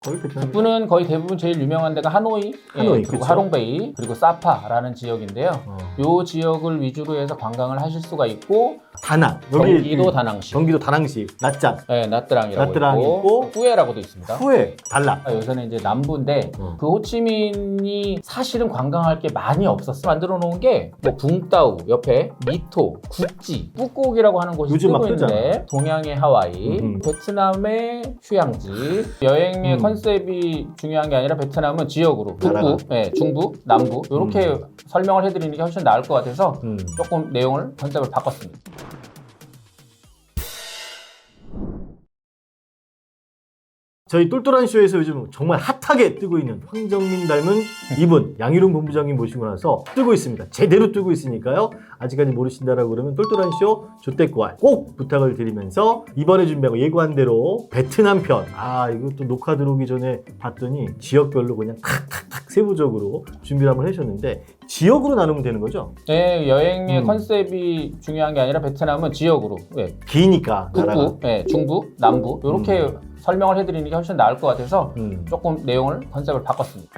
북부는 거의 대부분 제일 유명한 데가 하노이, 그리고 그렇죠. 하롱베이, 그리고 사파라는 지역인데요. 요 지역을 위주로 해서 관광을 하실 수가 있고, 다낭, 경기도 다낭시, 경기도 다낭시, 나짱, 나트랑이라고 나트랑이 있고, 있고, 후에라고도 있습니다. 후에, 달라. 요새는 이제 남부인데 그 호치민이 사실은 관광할 게 많이 없었어. 만들어 놓은 게 뭐 붕따우 옆에 미토, 구찌, 뿌꼬기라고 하는 곳이 요즘 막 뜨고 있는데 동양의 하와이, 베트남의 휴양지. 여행의 컨셉이 중요한 게 아니라 베트남은 지역으로 북부, 중부, 남부 이렇게 설명을 해드리는 게 훨씬 나을 것 같아서 조금 내용을 컨셉을 바꿨습니다. 저희 똘똘한 쇼에서 요즘 정말 핫하게 뜨고 있는 황정민 닮은 이분 양희룡 본부장님 모시고 나서 뜨고 있습니다. 제대로 뜨고 있으니까요. 아직까지 모르신다라고 그러면 똘똘한 쇼 조태꾸알 꼭 부탁을 드리면서 이번에 준비하고 예고한 대로 베트남 편. 이것도 녹화 들어오기 전에 봤더니 지역별로 그냥 탁탁탁 세부적으로 준비를 한번 해주셨는데 지역으로 나누면 되는 거죠? 네, 여행의 컨셉이 중요한 게 아니라 베트남은 지역으로 기니까 나라가. 북부, 중부, 남부 이렇게 설명을 해드리는 게 훨씬 나을 것 같아서 조금 내용을 컨셉을 바꿨습니다.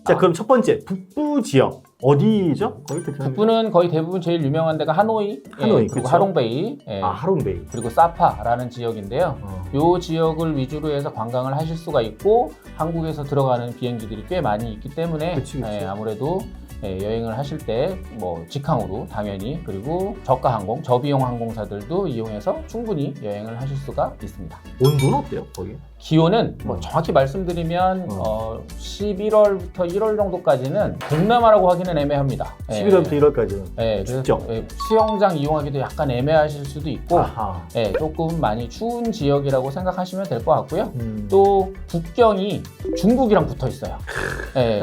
자, 그럼 첫 번째 북부 지역 어디죠? 거기 베트남. 북부는 거의 대부분 제일 유명한 데가 하노이, 그리고 그렇죠. 하롱베이, 하롱베이. 그리고 사파라는 지역인데요. 요 지역을 위주로 해서 관광을 하실 수가 있고 한국에서 들어가는 비행기들이 꽤 많이 있기 때문에 그치. 아무래도 여행을 하실 때 뭐 직항으로 당연히 그리고 저가 항공, 저비용 항공사들도 이용해서 충분히 여행을 하실 수가 있습니다. 온도는 어때요? 거기? 기온은 뭐 정확히 말씀드리면 11월부터 1월 정도까지는 동남아라고 하기는 애매합니다. 11월부터 1월까지는. 그래서 춥죠? 수영장 이용하기도 약간 애매하실 수도 있고 아하. 조금 많이 추운 지역이라고 생각하시면 될 것 같고요. 또 국경이 중국이랑 붙어 있어요.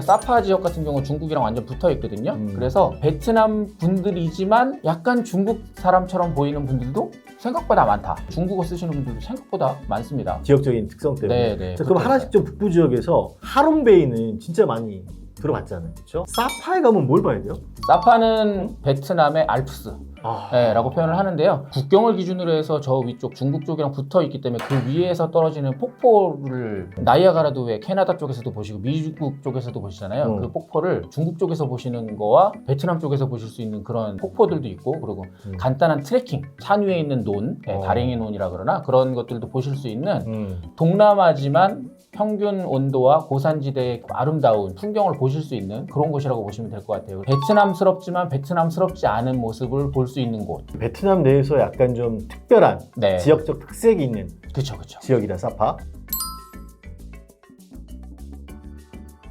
사파 지역 같은 경우는 중국이랑 완전 붙어 있거든요. 그래서 베트남 분들이지만 약간 중국 사람처럼 보이는 분들도 생각보다 많다. 중국어 쓰시는 분들도 생각보다 많습니다. 지역적인 특성 때문에. 네, 자, 그럼 하나씩 좀 북부 지역에서 하롱베이는 진짜 많이 들어봤잖아요. 그렇죠? 사파에 가면 뭘 봐야 돼요? 사파는 베트남의 알프스. 라고 표현을 하는데요. 국경을 기준으로 해서 저 위쪽 중국 쪽이랑 붙어 있기 때문에 그 위에서 떨어지는 폭포를 나이아가라도 왜 캐나다 쪽에서도 보시고 미국 쪽에서도 보시잖아요. 그 폭포를 중국 쪽에서 보시는 거와 베트남 쪽에서 보실 수 있는 그런 폭포들도 있고 그리고 간단한 트레킹, 산 위에 있는 논, 다랭이 논이라 그러나 그런 것들도 보실 수 있는 동남아지만 평균 온도와 고산지대의 아름다운 풍경을 보실 수 있는 그런 곳이라고 보시면 될 것 같아요. 베트남스럽지만 베트남스럽지 않은 모습을 볼 수 있는 곳. 베트남 내에서 약간 좀 특별한 지역적 특색이 있는 그쵸. 지역이다, 사파.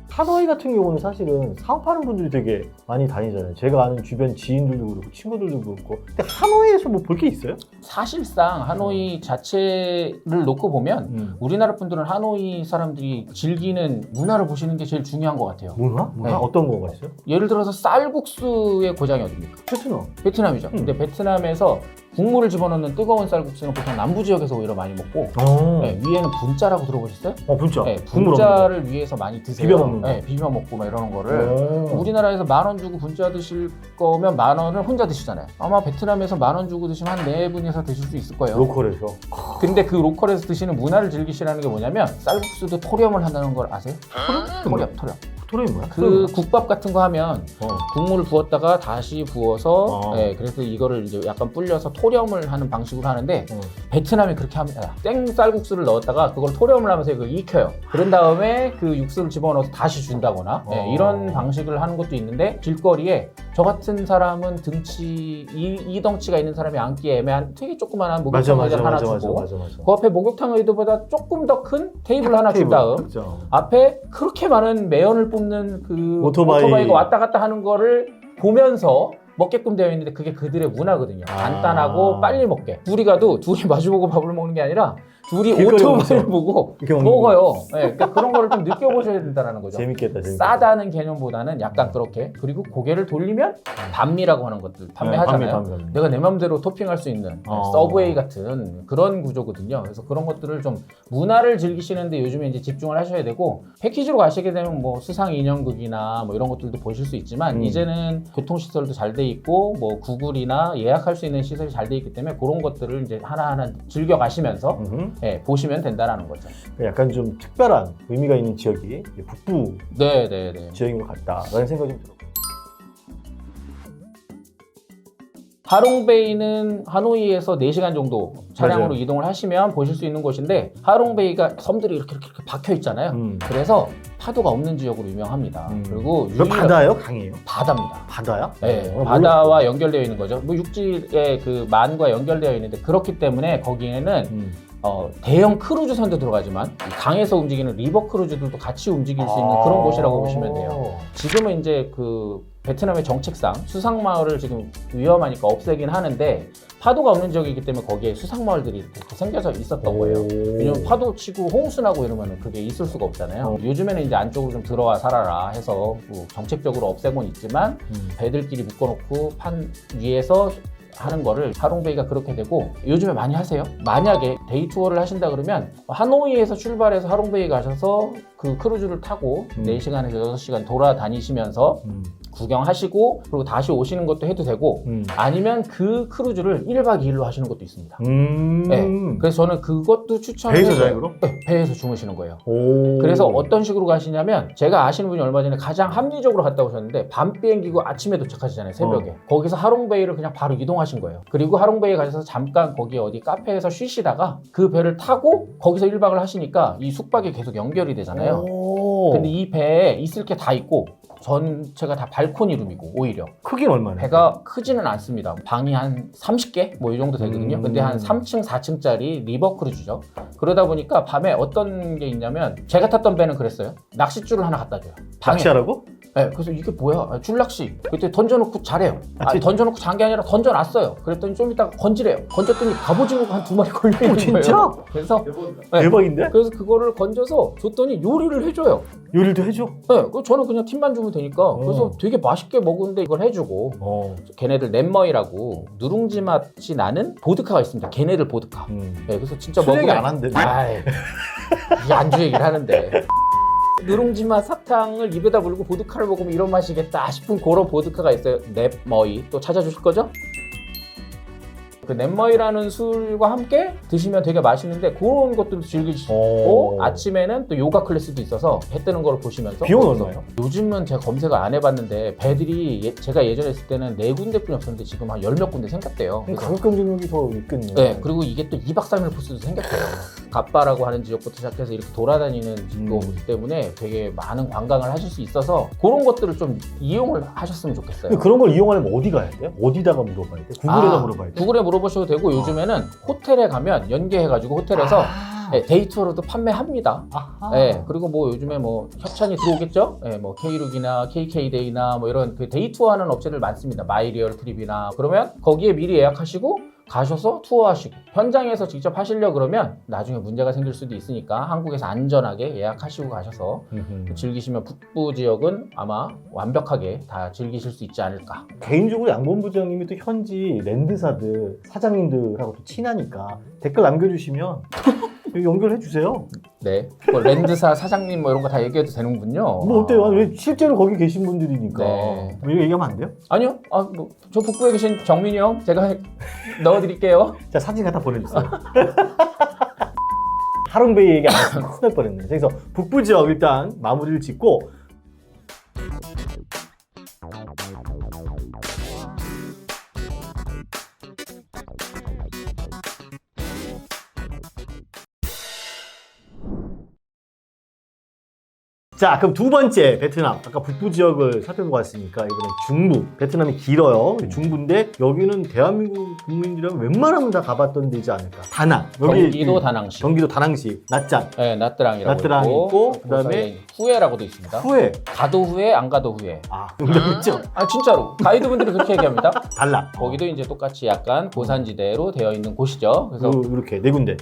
하노이 같은 경우는 사실은 사업하는 분들이 되게 많이 다니잖아요. 제가 아는 주변 지인들도 그렇고 친구들도 그렇고. 근데 하노이에서 뭐 볼 게 있어요? 사실상 하노이 자체를 놓고 보면 우리나라 분들은 하노이 사람들이 즐기는 문화를 보시는 게 제일 중요한 것 같아요. 문화? 어떤 거가 있어요? 예를 들어서 쌀국수의 고장이 어딥니까? 베트남이죠. 근데 베트남에서 국물을 집어넣는 뜨거운 쌀국수는 보통 남부 지역에서 오히려 많이 먹고 위에는 분짜라고 들어보셨어요? 분짜. 분짜를 위에서 많이 드세요. 비벼 먹는 거. 비벼 먹고 막 이러는 거를 우리나라에서 10,000원 주고 분짜 드실 거면 10,000원을 혼자 드시잖아요. 아마 베트남에서 10,000원 주고 드시면 한 4분이서 드실 수 있을 거예요. 로컬에서. 근데 그 로컬에서 드시는 문화를 즐기시라는 게 뭐냐면 쌀국수도 토렴을 한다는 걸 아세요? 토렴. 토렴이 뭐야? 그 국밥 같은 거 하면 국물을 부었다가 다시 부어서 그래서 이거를 이제 약간 불려서 토렴을 하는 방식으로 하는데 베트남이 그렇게 합니다. 생 쌀국수를 넣었다가 그걸 토렴을 하면서 그걸 익혀요. 그런 다음에 그 육수를 집어넣어서 다시 준다거나 이런 방식을 하는 것도 있는데 길거리에 저 같은 사람은 등치 이 덩치가 있는 사람이 앉기 애매한 되게 조그만한 목욕탕 의자를 하나 주고 그 앞에 목욕탕 의자보다 조금 더 큰 테이블 하나 준 다음 앞에 그렇게 많은 매연을 뽑는 그 오토바이가 왔다 갔다 하는 거를 보면서 먹게끔 되어 있는데 그게 그들의 문화거든요. 간단하고 빨리 먹게. 둘이 가도 둘이 마주보고 밥을 먹는 게 아니라 길거리 오토바이를 먹어서 보고 이렇게 먹는 먹어요. 네, 그러니까 그런 거를 좀 느껴보셔야 된다는 거죠. 재밌겠다. 싸다는 개념보다는 약간 그렇게, 그리고 고개를 돌리면 반미라고 하는 것들 판매하잖아요. 반미. 내가 내 맘대로 토핑할 수 있는 어. 서브웨이 같은 그런 구조거든요. 그래서 그런 것들을 좀 문화를 즐기시는데 요즘에 이제 집중을 하셔야 되고, 패키지로 가시게 되면 뭐 수상 인형극이나 뭐 이런 것들도 보실 수 있지만 이제는 교통시설도 잘 돼 있고 뭐 구글이나 예약할 수 있는 시설이 잘 돼 있기 때문에 그런 것들을 이제 하나하나 즐겨 가시면서 예, 보시면 된다라는 거죠. 약간 좀 특별한 의미가 있는 지역이 북부 네네네. 지역인 것 같다라는 생각이 좀 들어요. 하롱베이는 하노이에서 4시간 정도 차량으로 맞아요. 이동을 하시면 보실 수 있는 곳인데, 하롱베이가 섬들이 이렇게 박혀 있잖아요. 그래서 파도가 없는 지역으로 유명합니다. 그리고 바다요? 강이에요? 바다입니다. 바다야? 네, 바다와 연결되어 있는 거죠. 뭐 육지의 그 만과 연결되어 있는데, 그렇기 때문에 거기에는 대형 크루즈선도 들어가지만 이 강에서 움직이는 리버 크루즈들도 같이 움직일 수 있는 그런 곳이라고 보시면 돼요. 지금은 이제 그 베트남의 정책상 수상마을을 지금 위험하니까 없애긴 하는데, 파도가 없는 지역이기 때문에 거기에 수상마을들이 이렇게 생겨서 있었던 거예요. 왜냐면 파도 치고 홍수나고 이러면 그게 있을 수가 없잖아요. 요즘에는 이제 안쪽으로 좀 들어와 살아라 해서 뭐 정책적으로 없애곤 있지만 배들끼리 묶어놓고 판 위에서 하는 거를 하롱베이가 그렇게 되고, 요즘에 많이 하세요. 만약에 데이 투어를 하신다 그러면 하노이에서 출발해서 하롱베이 가셔서 그 크루즈를 타고 4시간에서 6시간 돌아다니시면서 구경하시고 그리고 다시 오시는 것도 해도 되고, 아니면 그 크루즈를 1박 2일로 하시는 것도 있습니다. 네, 그래서 저는 그것도 추천해요. 배에서 자요, 그럼? 네, 배에서 주무시는 거예요. 그래서 어떤 식으로 가시냐면, 제가 아시는 분이 얼마 전에 가장 합리적으로 갔다 오셨는데, 밤 비행기고 아침에 도착하시잖아요, 새벽에. 거기서 하롱베이를 그냥 바로 이동하신 거예요. 그리고 하롱베이에 가셔서 잠깐 거기 어디 카페에서 쉬시다가 그 배를 타고 거기서 1박을 하시니까 이 숙박이 계속 연결이 되잖아요. 근데 이 배에 있을 게 다 있고 전체가 다 발코니 룸이고, 오히려 크기는 얼마나? 배가 크지는 않습니다. 방이 한 30개 뭐 이 정도 되거든요. 근데 한 3층 4층짜리 리버 크루즈죠. 그러다 보니까 밤에 어떤 게 있냐면, 제가 탔던 배는 그랬어요. 낚싯줄을 하나 갖다 줘요, 방에. 낚시하라고? 네, 그래서 이게 뭐야? 아, 줄낚시. 그때 던져놓고 자래요. 던져놓고 잔 게 아니라 던져놨어요. 그랬더니 좀 이따가 건지래요. 건졌더니 갑오징어가 한 2마리 걸려있는 진짜? 거예요. 그래서 네, 대박인데? 그래서 그거를 건져서 줬더니 요리를 해줘요. 요리도 해줘? 네, 저는 그냥 팁만 주면 되니까. 그래서 되게 맛있게 먹었는데 이걸 해주고, 걔네들 넷머이라고 누룽지 맛이 나는 보드카가 있습니다. 걔네들 보드카. 네, 그래서 진짜 술 얘기 먹으면 안 한대. 아이, 이게 안주 얘기를 하는데, 누룽지 맛 사탕을 입에다 물고 보드카를 먹으면 이런 맛이겠다 싶은 그런 보드카가 있어요. 넷머이. 또 찾아주실 거죠? 그 넷머이라는 술과 함께 드시면 되게 맛있는데, 그런 것들도 즐기시고, 아침에는 또 요가 클래스도 있어서 해 뜨는 걸 보시면서. 비용은 얼마예요? 요즘은 제가 검색을 안 해봤는데, 배들이 제가 예전에 있을 때는 4군데뿐이 없었는데 지금 한 10몇 군데 생겼대요. 그럼 가격 경쟁력이 더 있겠네요. 네, 그리고 이게 또 2박 3일 코스도 생겼대요. 갑바라고 하는 지역부터 시작해서 이렇게 돌아다니는 거기 때문에 되게 많은 관광을 하실 수 있어서 그런 것들을 좀 이용을 하셨으면 좋겠어요. 근데 그런 걸 이용하려면 어디 가야 돼요? 어디다가 물어봐야 돼? 구글에다 물어봐야 돼? 구글에 물어보셔도 되고, 요즘에는 호텔에 가면 연계해가지고 호텔에서 네, 데이 투어로도 판매합니다. 네, 그리고 뭐 요즘에 뭐 협찬이 들어오겠죠? 네, 뭐 K룩이나 KK데이나 뭐 이런 그 데이 투어하는 업체들 많습니다. 마이리얼 트립이나. 그러면 거기에 미리 예약하시고 가셔서 투어하시고, 현장에서 직접 하시려 그러면 나중에 문제가 생길 수도 있으니까 한국에서 안전하게 예약하시고 가셔서 즐기시면 북부 지역은 아마 완벽하게 다 즐기실 수 있지 않을까. 개인적으로 양본부장님이 또 현지 랜드사들 사장님들하고 또 친하니까 댓글 남겨주시면 여기 연결해 주세요. 네, 뭐 랜드사 사장님 뭐 이런 거 다 얘기해도 되는군요. 뭐 어때요? 왜 실제로 거기 계신 분들이니까. 네. 뭐 이거 얘기하면 안 돼요? 아니요, 뭐 저 북부에 계신 정민이 형 제가 넣어드릴게요. 자, 사진 갖다 보내주세요. 하롱베이 얘기 안 했으면 큰일 날 뻔했네. 그래서 북부 지역 일단 마무리를 짓고, 자, 그럼 두 번째 베트남. 아까 북부 지역을 살펴보고 왔으니까 이번엔 중부. 베트남이 길어요. 중부인데 여기는 대한민국 국민들이라면 웬만하면 다 가봤던 데지 않을까. 다낭. 여기 경기도 다낭시. 경기도 다낭시. 낮장. 네, 나트랑이라고 나트랑 있고, 그다음에 후에라고도 있습니다. 후에. 가도 후에 안 가도 후에. 농담했죠? 아 진짜로 가이드분들이 그렇게 얘기합니다. 달라. 거기도 이제 똑같이 약간 고산지대로 되어 있는 곳이죠. 그래서 이렇게 네 군데.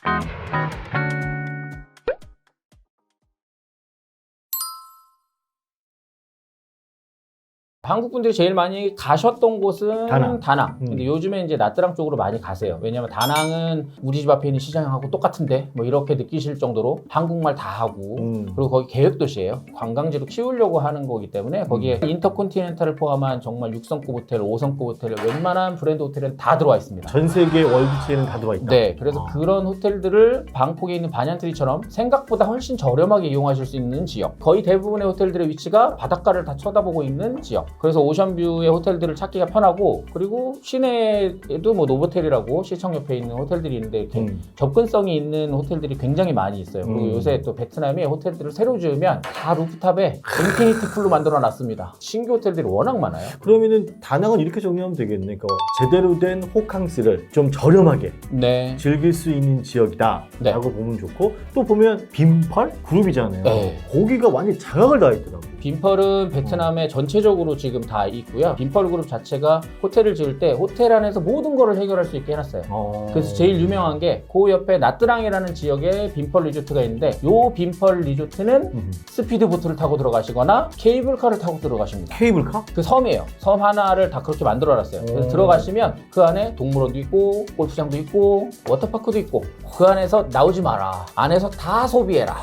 한국 분들이 제일 많이 가셨던 곳은 다낭. 근데 요즘에 이제 나트랑 쪽으로 많이 가세요. 왜냐면 다낭은 우리 집 앞에 있는 시장하고 똑같은데 뭐 이렇게 느끼실 정도로 한국말 다 하고 그리고 거기 계획 도시예요. 관광지로 키우려고 하는 거기 때문에 거기에 인터컨티넨탈을 포함한 정말 6성급 호텔, 5성급 호텔, 웬만한 브랜드 호텔은 다 들어와 있습니다. 전 세계 월드체에는 다 들어와 있다. 네, 그래서 그런 호텔들을 방콕에 있는 반얀트리처럼 생각보다 훨씬 저렴하게 이용하실 수 있는 지역. 거의 대부분의 호텔들의 위치가 바닷가를 다 쳐다보고 있는 지역. 그래서 오션뷰의 호텔들을 찾기가 편하고 그리고 시내에도 뭐 노보텔이라고 시청 옆에 있는 호텔들이 있는데 이렇게 접근성이 있는 호텔들이 굉장히 많이 있어요. 그리고 요새 또 베트남이 호텔들을 새로 지으면 다 루프탑에 인피니티 풀로 만들어 놨습니다. 신규 호텔들이 워낙 많아요. 그러면은 다낭은 이렇게 정리하면 되겠네. 그러니까 제대로 된 호캉스를 좀 저렴하게 네. 즐길 수 있는 지역이다 네. 라고 보면 좋고 또 보면 빈펄 그룹이잖아요. 네. 거기가 완전 장악을 다 했더라고. 빈펄은 베트남에 전체적으로 지금 다 있고요. 빈펄 그룹 자체가 호텔을 지을 때 호텔 안에서 모든 거를 해결할 수 있게 해놨어요. 그래서 제일 유명한 게 그 옆에 나트랑이라는 지역에 빈펄 리조트가 있는데 요 빈펄 리조트는 스피드보트를 타고 들어가시거나 케이블카를 타고 들어가십니다. 케이블카? 그 섬이에요. 섬 하나를 다 그렇게 만들어놨어요. 그래서 들어가시면 그 안에 동물원도 있고 골프장도 있고 워터파크도 있고 그 안에서 나오지 마라. 안에서 다 소비해라.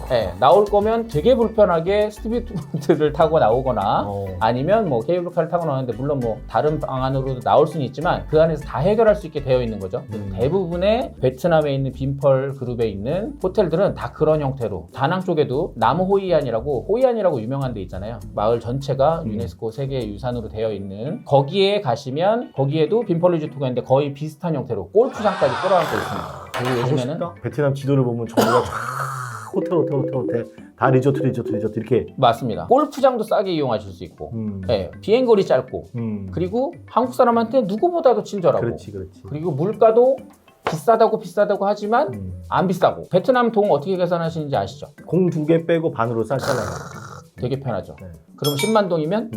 네, 나올 거면 되게 불편하게 스피드보트를 타고 나오거나 아니면 뭐 케이블카를 타고 나오는데 물론 뭐 다른 방안으로도 나올 수는 있지만 그 안에서 다 해결할 수 있게 되어 있는 거죠. 대부분의 베트남에 있는 빈펄 그룹에 있는 호텔들은 다 그런 형태로 다낭 쪽에도 나무 호이안이라고 유명한 데 있잖아요. 마을 전체가 유네스코 세계 유산으로 되어 있는 거기에 가시면 거기에도 빈펄 리조트가 있는데 거의 비슷한 형태로 골프장까지 끌어안고 있습니다. 그리고 요즘에는 베트남 지도를 보면 전부가 호텔 다 리조트 이렇게 맞습니다. 골프장도 싸게 이용하실 수 있고 네, 비행거리 짧고 그리고 한국 사람한테 누구보다도 친절하고 그렇지. 그리고 물가도 비싸다고 하지만 안 비싸고 베트남 동 어떻게 계산하시는지 아시죠? 공 2개 빼고 반으로 쌌잖아요. 되게 편하죠. 네. 그럼 10만 동이면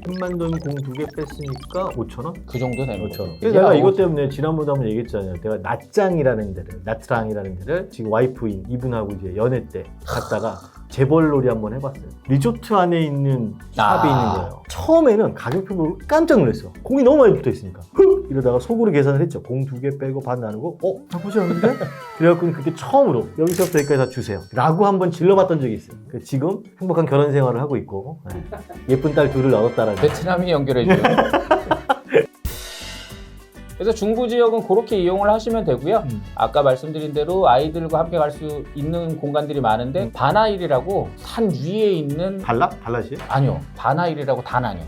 10만 동 공 2개 뺐으니까 5,000원? 그 정도 되는 거죠. 5,000원. 그래서 내가 이것 때문에 지난번에 한번 얘기했잖아요. 내가 나트랑이라는 데를 지금 와이프인 이분하고 이제 연애 때 갔다가 재벌놀이 한번 해봤어요. 리조트 안에 있는 샵이 있는 거예요. 처음에는 가격표 보고 깜짝 놀랐어. 공이 너무 많이 붙어있으니까. 이러다가 속으로 계산을 했죠. 공 2개 빼고 반 나누고 나쁘지 않은데? 그래갖고 그게 처음으로 여기서부터 여기까지 다 주세요 라고 한번 질러봤던 적이 있어요. 지금 행복한 결혼 생활을 하고 있고 예쁜 딸 둘을 얻었다라는 베트남이 연결해줘요. 그래서 중부 지역은 그렇게 이용을 하시면 되고요. 아까 말씀드린 대로 아이들과 함께 갈 수 있는 공간들이 많은데 바나일이라고 산 위에 있는 발라시에? 아니요. 바나일이라고 다낭에.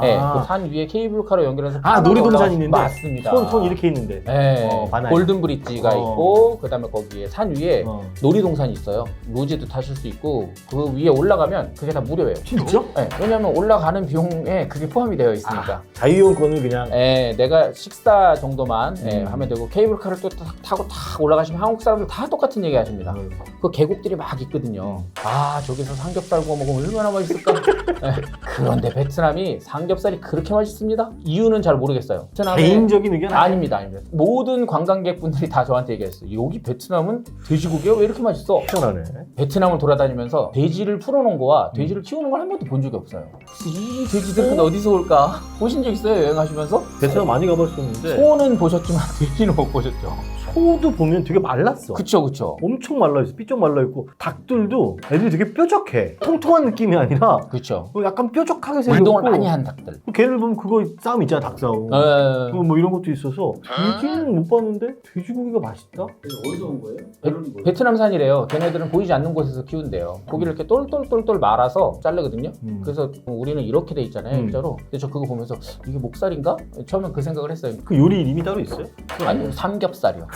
네, 그 산 위에 케이블카로 연결해서 놀이동산 있는데 맞습니다. 손 이렇게 있는데 네, 바나일. 골든 브릿지가 있고 그다음에 거기에 산 위에 놀이동산이 있어요. 로지도 타실 수 있고 그 위에 올라가면 그게 다 무료예요. 진짜? 네, 왜냐면 올라가는 비용에 그게 포함이 되어 있으니까. 자유이용권을 그냥 내가 식사 정도만 하면 되고 케이블카를 또 타고 탁 올라가시면 한국 사람들 다 똑같은 얘기 하십니다. 그 계곡들이 막 있거든요. 저기서 삼겹살 구워 먹으면 얼마나 맛있을까? 그런데 베트남이 삼겹살이 그렇게 맛있습니다? 이유는 잘 모르겠어요. 개인적인 의견 아닙니다. 모든 관광객분들이 다 저한테 얘기했어요. 여기 베트남은 돼지고기가 왜 이렇게 맛있어? 편하네. 베트남을 돌아다니면서 돼지를 풀어놓은 거와 돼지를 키우는 걸 한 번도 본 적이 없어요. 이 돼지들은 어디서 올까? 보신 적 있어요? 여행하시면서? 베트남 많이 가봤었는데 소는 보셨지만 돼지는 못 보셨죠. 소도 보면 되게 말랐어. 그쵸. 엄청 말라있어. 삐쩍 말라있고 닭들도 애들이 되게 뾰족해. 통통한 느낌이 아니라 그쵸. 약간 뾰족하게 생겼고 운동을 많이 한 닭들. 걔를 보면 그거 싸움 있잖아. 닭싸움. 뭐 이런 것도 있어서 돼지는 못 봤는데 돼지고기가 맛있다? 어디서 온 거예요? 베트남산이래요. 걔네들은 보이지 않는 곳에서 키운대요. 고기를 이렇게 똘똘똘똘 말아서 자르거든요. 그래서 우리는 이렇게 돼 있잖아요. 일자로. 근데 저 그거 보면서 이게 목살인가? 처음엔 그 생각을 했어요. 그 요리 이름이 따로 있어요? 아니요, 삼겹살이요.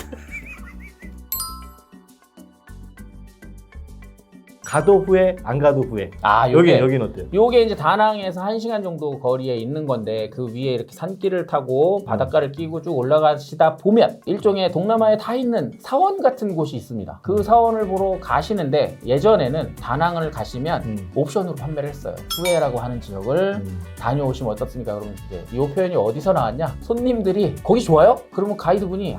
가도 후회, 안 가도 후회. 여긴 어때요? 요게 이제 다낭에서 1시간 정도 거리에 있는 건데 그 위에 이렇게 산길을 타고 바닷가를 끼고 쭉 올라가시다 보면 일종의 동남아에 다 있는 사원 같은 곳이 있습니다. 그 사원을 보러 가시는데 예전에는 다낭을 가시면 옵션으로 판매를 했어요. 후에라고 하는 지역을 다녀오시면 어떻습니까? 그러면 이제 이 표현이 어디서 나왔냐? 손님들이 거기 좋아요? 그러면 가이드분이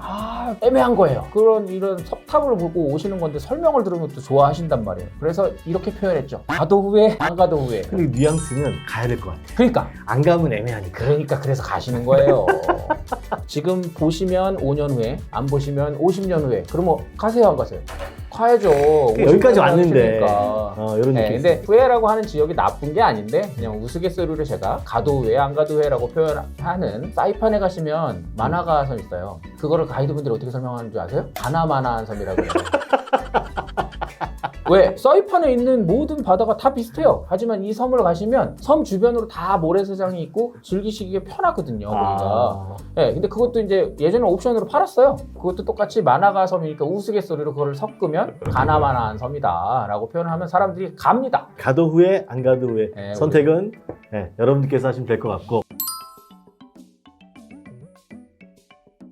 다 애매한 거예요. 이런 섭탑을 보고 오시는 건데 설명을 들으면 또 좋아하신단 말이에요. 그래서 이렇게 표현했죠. 가도 후회, 안 가도 후회. 근데 뉘앙스는 가야 될 것 같아. 그러니까 안 가면 애매하니까. 그래서 가시는 거예요. 지금 보시면 5년 후에, 안 보시면 50년 후에. 그러면 가세요, 안 가세요? 가야죠. 여기까지 왔는데. 이런 네, 느낌. 근데 후회라고 하는 지역이 나쁜 게 아닌데 그냥 우스갯소리로 제가 가도 후회, 안 가도 후회라고 표현하는 사이판에 가시면 만화가 섬 있어요. 그거를 가이드분들이 어떻게 설명하는 줄 아세요? 가나마나한 섬이라고 해요. 왜? 사이판에 있는 모든 바다가 다 비슷해요. 하지만 이 섬을 가시면 섬 주변으로 다 모래사장이 있고 즐기시기에 편하거든요. 거기가. 네, 근데 그것도 이제 예전에 옵션으로 팔았어요. 그것도 똑같이 만화가 섬이니까 우스갯소리로 그걸 섞으면 가나마나한 섬이다 라고 표현하면 사람들이 갑니다. 가도 후회, 안 가도 후회. 네, 선택은 여러분들께서 하시면 될 것 같고.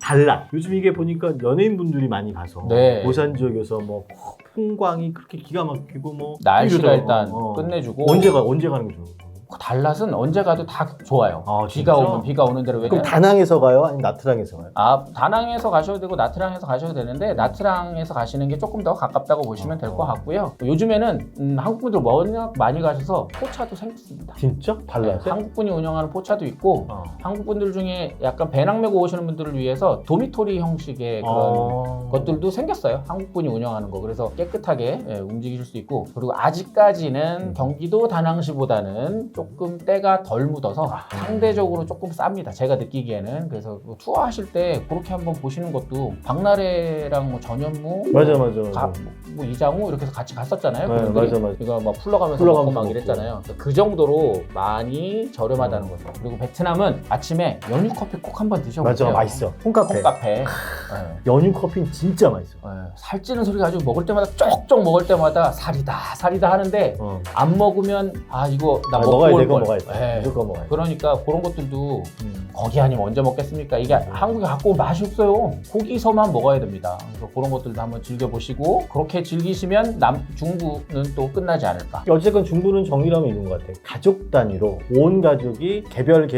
달라. 요즘 이게 보니까 연예인분들이 많이 가서 네. 고산 지역에서 뭐 풍광이 그렇게 기가 막히고 뭐 날씨가 이러더라고. 일단 끝내주고 언제 가는 게 좋아요? 달랏은 언제 가도 다 좋아요. 아, 비가 진짜? 오면 비가 오는 대로. 그럼 다낭에서 가요? 아니면 나트랑에서 가요? 다낭에서 가셔도 되고 나트랑에서 가셔도 되는데 나트랑에서 가시는 게 조금 더 가깝다고 보시면 될 것 같고요. 요즘에는 한국분들 워낙 많이 가셔서 포차도 생겼습니다. 진짜? 달라요? 네, 한국분이 운영하는 포차도 있고 한국분들 중에 약간 배낭 메고 오시는 분들을 위해서 도미토리 형식의 그런 것들도 생겼어요. 한국분이 운영하는 거. 그래서 깨끗하게 움직이실 수 있고, 그리고 아직까지는 경기도 다낭시보다는 조금 때가 덜 묻어서 상대적으로 조금 쌉니다. 제가 느끼기에는. 그래서 뭐 투어 하실 때 그렇게 한번 보시는 것도 박나래랑 뭐 전현무, 맞아. 뭐 이장우 이렇게 해서 같이 갔었잖아요. 네, 그분들이. 맞아. 이거 막 풀러가면서 먹고 막 이랬잖아요. 그 정도로 많이 저렴하다는 거죠. 그리고 베트남은 아침에 연유 커피 꼭 한번 드셔보세요. 맞아, 맛있어. 홈카페. 네. 연유 커피는 진짜 맛있어. 살찌는 소리가 아주 먹을 때마다 쪽쪽 먹을 때마다 살이다 하는데 안 먹으면 이거 나 먹고 먹어야 올 돼, 그거 걸. 먹어야 돼. 무조건 먹어야 돼. 그러니까 그런 것들도 거기 아니면 언제 먹겠습니까? 이게 한국에 갖고 온 맛이 없어요. 거기서만 먹어야 됩니다. 그래서 그런 것들도 한번 즐겨보시고, 그렇게 즐기시면 중부는 또 끝나지 않을까. 어쨌건 중부는 정리라면 이런 것 같아. 가족 단위로 온 가족이 개별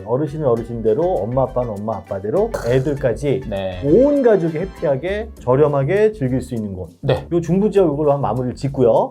어르신은 어르신대로, 엄마 아빠는 엄마 아빠대로, 애들까지 네. 온 가족이 해피하게 저렴하게 즐길 수 있는 곳. 네. 요 중부 지역 이걸로 한 마무리를 짓고요.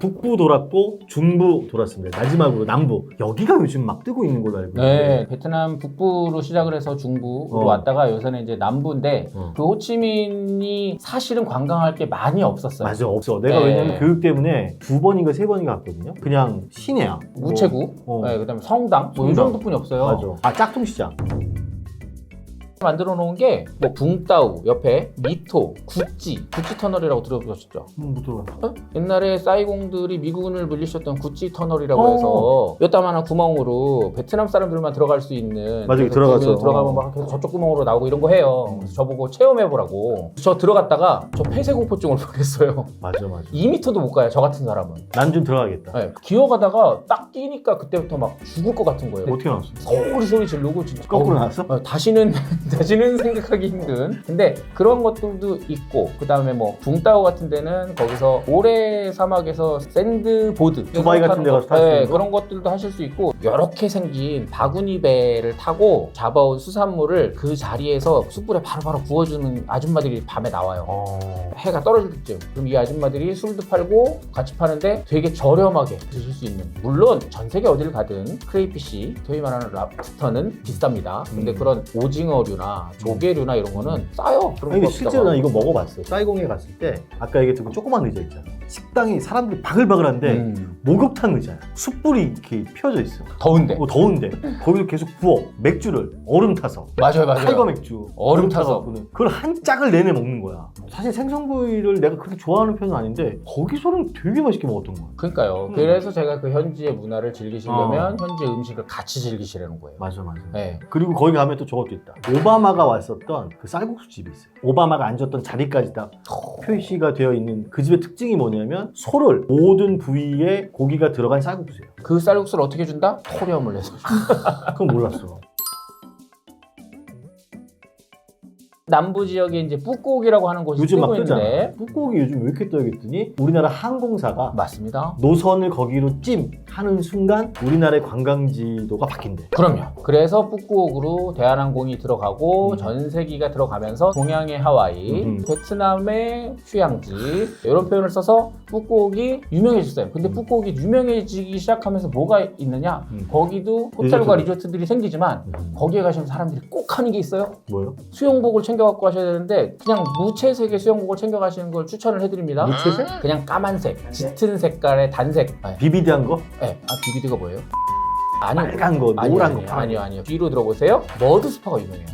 북부 돌았고 중부 돌았습니다. 마지막으로 남부. 여기가 요즘 막 뜨고 있는 걸로 알고 있는데. 네, 베트남 북부로 시작을 해서 중부로 왔다가 요새는 이제 남부인데 그 호치민이 사실은 관광할 게 많이 없었어요. 맞아, 없어. 내가 왜냐면 교육 때문에 2번인가 3번인가 갔거든요. 그냥 시내야. 우체국, 네, 그다음에 성당, 이 정도뿐이 없어요. 맞아. 짝퉁시장. 만들어 놓은 게 뭐 붕따우 옆에 미토, 구찌 터널이라고 들어보셨죠? 못 들어봤어. 옛날에 사이공들이 미군을 물리쳤던 구찌 터널이라고 해서 요따만한 구멍으로 베트남 사람들만 들어갈 수 있는, 맞아, 들어가서 들어가면 막 계속 저쪽 구멍으로 나오고 이런 거 해요. 그래서 저보고 체험해보라고. 저 들어갔다가 저 폐쇄공포증을 뻔했어요. 맞아. 2m도 못 가요, 저 같은 사람은. 난 좀 들어가겠다. 네, 기어가다가 딱 끼니까 그때부터 막 죽을 것 같은 거예요. 어떻게 나왔어? 소리 지르고 진짜 거꾸로 나왔어? 다시는 생각하기 힘든. 근데 그런 것들도 있고, 그 다음에 뭐 붕따오 같은 데는 거기서 모래 사막에서 샌드보드, 두바이 같은 데 가서 탈 수 있는 거? 그런 것들도 하실 수 있고, 이렇게 생긴 바구니 배를 타고 잡아온 수산물을 그 자리에서 숯불에 바로바로 구워주는 아줌마들이 밤에 나와요. 해가 떨어질 때쯤. 그럼 이 아줌마들이 술도 팔고 같이 파는데 되게 저렴하게 드실 수 있는. 물론 전 세계 어디를 가든 크레이피시, 소위 말하는 랍스터는 비쌉니다. 근데 그런 오징어류나 조개류나 이런 거는 싸요. 아니, 실제로 나 이거 먹어봤어. 사이공에 갔을 때 아까 얘기했던 그 조그만 의자 있잖아. 식당이 사람들이 바글바글한데 목욕탕 의자야. 숯불이 이렇게 펴져 있어. 더운데. 더운데 거기서 계속 구워. 맥주를 얼음 타서. 맞아요. 타이거 맥주. 얼음 타서. 그걸 한 짝을 내내 먹는 거야. 사실 생선구이를 내가 그렇게 좋아하는 편은 아닌데 거기서는 되게 맛있게 먹었던 거야. 그러니까요. 그래서 제가 그 현지의 문화를 즐기시려면 현지 음식을 같이 즐기시라는 거예요. 맞아. 네. 그리고 거기 가면 또 저것도 있다. 오바마가 왔었던 그 쌀국수 집이 있어요. 오바마가 앉았던 자리까지 다 표시가 되어 있는 그 집의 특징이 뭐냐. 뭐냐면 소를 모든 부위에 고기가 들어간 쌀국수예요. 그 쌀국수를 어떻게 준다? 토렴을 해서. 그건 몰랐어. 남부 지역에 이제 뿌꼬기라고 하는 곳이 요즘 막 뜨고 뜨잖아. 있는데 꾹꾹이 요즘 왜 이렇게 떠야겠더니 우리나라 항공사가 맞습니다. 노선을 거기로 하는 순간 우리나라의 관광지도가 바뀐대. 그럼요. 그래서 푸꾸옥으로 대한항공이 들어가고 음. 전세기가 들어가면서 동양의 하와이, 음. 베트남의 휴양지 이런 표현을 써서 푸꾸옥이 유명해졌어요. 근데 푸꾸옥이 유명해지기 시작하면서 뭐가 있느냐? 거기도 호텔과 리조트들이 생기지만 거기에 가시면 사람들이 꼭 하는 게 있어요. 뭐요? 수영복을 챙겨 갖고 가셔야 되는데 그냥 무채색의 수영복을 챙겨 가시는 걸 추천을 해드립니다. 무채색? 그냥 까만색, 짙은 색깔의 단색. 네. 비비드한 거? 네. 아, 비비드가 뭐예요? 아니요. 빨간 거, 노란 거. 아니요. 뒤로 들어보세요. 머드 스파가 유명해요.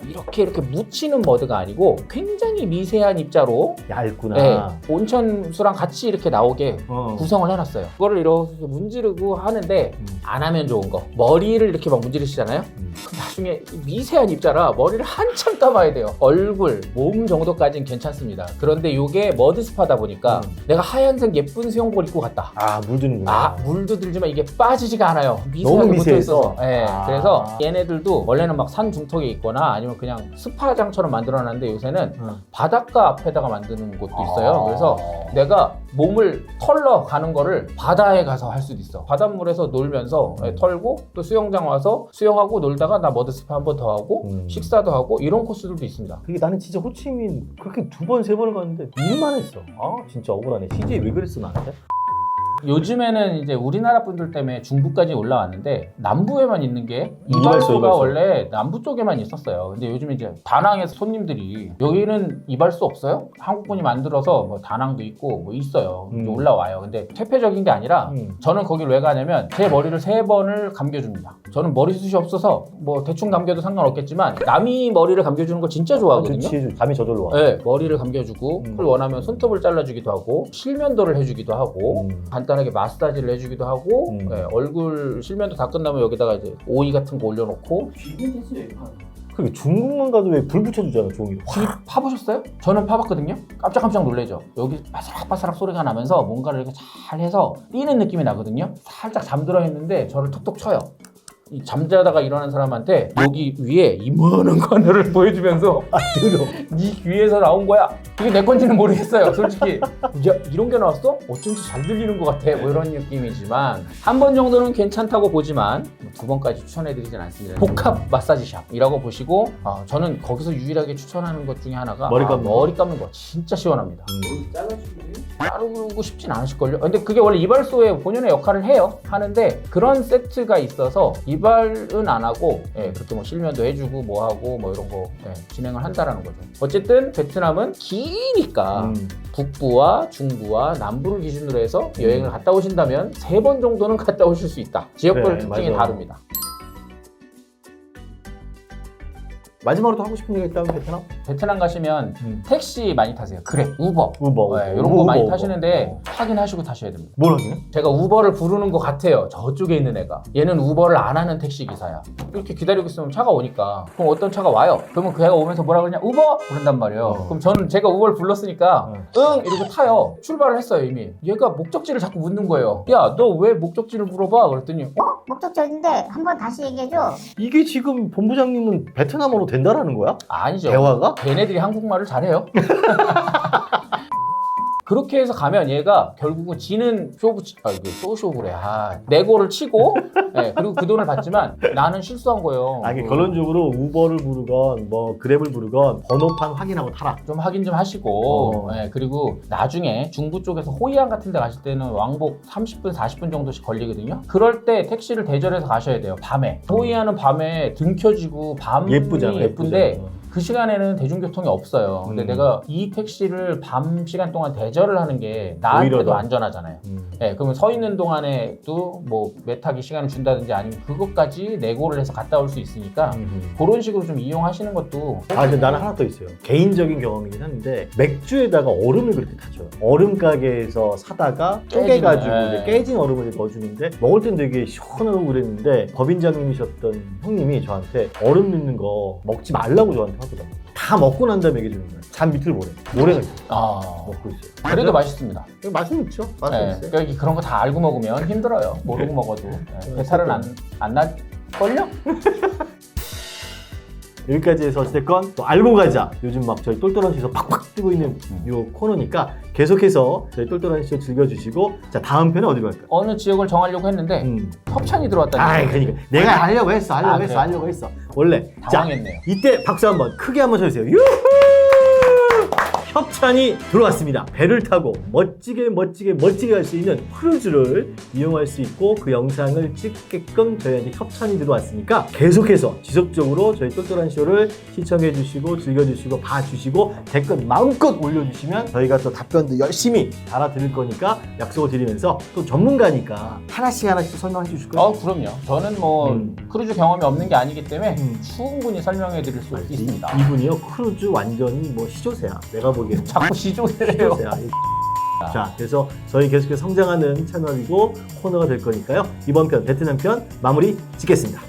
이렇게 묻히는 머드가 아니고 굉장히 미세한 입자로 얇구나. 네, 온천수랑 같이 이렇게 나오게 구성을 해놨어요. 그거를 이렇게 문지르고 하는데 안 하면 좋은 거. 머리를 이렇게 막 문지르시잖아요. 그럼 나중에 미세한 입자라 머리를 한참 감아야 돼요. 얼굴, 몸 정도까지는 괜찮습니다. 그런데 이게 머드 스파다 보니까 내가 하얀색 예쁜 수영복을 입고 갔다. 물드는구나. 물도 들지만 이게 빠지지가 않아요. 너무 미세하게 미세해서. 붙어있어서. 네, 그래서 얘네들도 원래는 막 산 중턱에 있거나 아니면 그냥 스파장처럼 만들어놨는데 요새는 바닷가 앞에다가 만드는 곳도 있어요. 그래서 내가 몸을 털러 가는 거를 바다에 가서 할 수도 있어. 바닷물에서 놀면서 털고 또 수영장 와서 수영하고 놀다가 나 머드 스파 한 번 더 하고 식사도 하고 이런 코스들도 있습니다. 그게 나는 진짜 호치민 그렇게 2번, 3번을 갔는데 일만 했어. 진짜 억울하네. CJ 왜 그랬어 나한테? 요즘에는 이제 우리나라 분들 때문에 중부까지 올라왔는데 남부에만 있는 게 이발소. 이발소가 원래 남부 쪽에만 있었어요. 근데 요즘 이제 다낭에서 손님들이 여기는 이발소 없어요? 한국분이 만들어서 뭐 다낭도 있고 뭐 있어요. 이제 올라와요. 근데 퇴폐적인 게 아니라 저는 거길 왜 가냐면 제 머리를 3번을 감겨줍니다. 저는 머리숱이 없어서 뭐 대충 감겨도 상관없겠지만 남이 머리를 감겨주는 걸 진짜 좋아하거든요. 좋지. 감이 저절로 와. 네, 머리를 감겨주고 풀 원하면 손톱을 잘라주기도 하고 실면도를 해주기도 하고 간단하게 마사지를 해주기도 하고 네, 얼굴 실면도 다 끝나면 여기다가 이제 오이 같은 거 올려놓고 그게 중국만 가도 왜 불 붙여주잖아 종이로. 귀 파보셨어요? 저는 파봤거든요. 깜짝깜짝 놀래죠. 여기 바스락바스락 소리가 나면서 뭔가를 이렇게 잘 해서 뛰는 느낌이 나거든요. 살짝 잠들어 있는데 저를 톡톡 쳐요. 이 잠자다가 일어난 사람한테 여기 위에 이만한 바늘을 보여주면서 네 귀에서 나온 거야. 이게 내 건지는 모르겠어요. 솔직히 야, 이런 게 나왔어? 어쩐지 잘 들리는 것 같아. 뭐 이런 느낌이지만 한 번 정도는 괜찮다고 보지만 2번까지 추천해드리진 않습니다. 복합 마사지샵이라고 보시고 저는 거기서 유일하게 추천하는 것 중에 하나가 머리 감는 거 진짜 시원합니다. 자르고 싶진 않으실걸요? 근데 그게 원래 이발소의 본연의 역할을 하는데 그런 세트가 있어서 이발은 안 하고 그렇게 뭐 실면도 해주고 뭐 하고 뭐 이런 거 진행을 한다라는 거죠. 어쨌든 베트남은 기니까 북부와 중부와 남부를 기준으로 해서 여행을 갔다 오신다면 3번 정도는 갔다 오실 수 있다. 지역별 특징이 다릅니다. 마지막으로 또 하고 싶은 얘기가 있다면 베트남? 베트남 가시면 택시 많이 타세요. 그랩, 우버. 네, 이런 거 많이 타시는데 확인하시고 타셔야 됩니다. 뭘 확인해? 제가 우버를 부르는 것 같아요. 저쪽에 있는 애가. 얘는 우버를 안 하는 택시 기사야. 이렇게 기다리고 있으면 차가 오니까 그럼 어떤 차가 와요. 그러면 그 애가 오면서 뭐라 그러냐? 우버! 그런단 말이에요. 그럼 저는 제가 우버를 불렀으니까 응! 이러고 타요. 출발을 했어요 이미. 얘가 목적지를 자꾸 묻는 거예요. 야, 너 왜 목적지를 물어봐? 그랬더니 목적지 어딘데? 한번 다시 얘기해줘. 이게 지금 본부장님은 베트남어로 된다라는 거야? 아니죠. 대화가? 걔네들이 한국말을 잘해요. 그렇게 해서 가면 얘가 결국은 지는 이게 또 쇼부래. 내고를 치고 그리고 그 돈을 받지만 나는 실수한 거예요. 이게 결론적으로 우버를 부르건 뭐 그랩을 부르건 번호판 확인하고 타라. 좀 확인 좀 하시고 그리고 나중에 중부 쪽에서 호이안 같은 데 가실 때는 왕복 30분 40분 정도씩 걸리거든요. 그럴 때 택시를 대절해서 가셔야 돼요. 밤에. 호이안은 밤에 등 켜지고 밤이 예쁜데 그 시간에는 대중교통이 없어요. 근데 내가 이 택시를 밤 시간 동안 대절을 하는 게 나한테도 안전하잖아요. 그러면 서 있는 동안에도 뭐 매타기 시간을 준다든지 아니면 그것까지 내고를 해서 갔다 올 수 있으니까 그런 식으로 좀 이용하시는 것도. 근데 나는 하나 더 있어요. 개인적인 경험이긴 한데 맥주에다가 얼음을 그렇게 타줘요. 얼음 가게에서 사다가 쪼개가지고 깨진 얼음을 넣어주는데 먹을 땐 되게 시원하고 그랬는데 법인장님이셨던 형님이 저한테 얼음 넣는 거 먹지 말라고 저한테 하거든. 다 먹고 난 다음에 얘기해 주는 거야. 잔 밑을 모래가 있어. 아, 먹고 있어요. 그래도 맛있습니다. 맛은 있죠. 맛은 네, 있어요. 그러니까 그런 거 다 알고 먹으면 힘들어요. 모르고 먹어도 배탈은 안 날걸요? 여기까지 해서 어쨌건 또 알고 가자. 요즘 막 저희 똘똘한쇼에서 팍팍 뜨고 있는 요 코너니까 계속해서 저희 똘똘한쇼 즐겨주시고 자 다음 편은 어디로 갈까요? 어느 지역을 정하려고 했는데 협찬이 들어왔다니. 아이 그러니까 내가 하려고 했어. 그래요? 하려고 했어. 원래 당황했네요. 자 이때 박수 한번 크게 한번 쳐주세요. 유후! 협찬이 들어왔습니다. 배를 타고 멋지게 갈 수 있는 크루즈를 이용할 수 있고 그 영상을 찍게끔 저희한테 협찬이 들어왔으니까 계속해서 지속적으로 저희 똘똘한 쇼를 시청해 주시고 즐겨주시고 봐주시고 댓글 마음껏 올려주시면 저희가 또 답변도 열심히 달아드릴 거니까 약속을 드리면서 또 전문가니까 하나씩 설명해 주실 거예요. 그럼요. 저는 뭐 크루즈 경험이 없는 게 아니기 때문에 충분히 설명해 드릴 수 있습니다. 이분이요 크루즈 완전히 뭐 시조새야. 내가 보기에는 자꾸 시조를 해요. 시조새야. 자, 그래서 저희 계속해서 성장하는 채널이고 코너가 될 거니까요. 이번 편 베트남 편 마무리 짓겠습니다.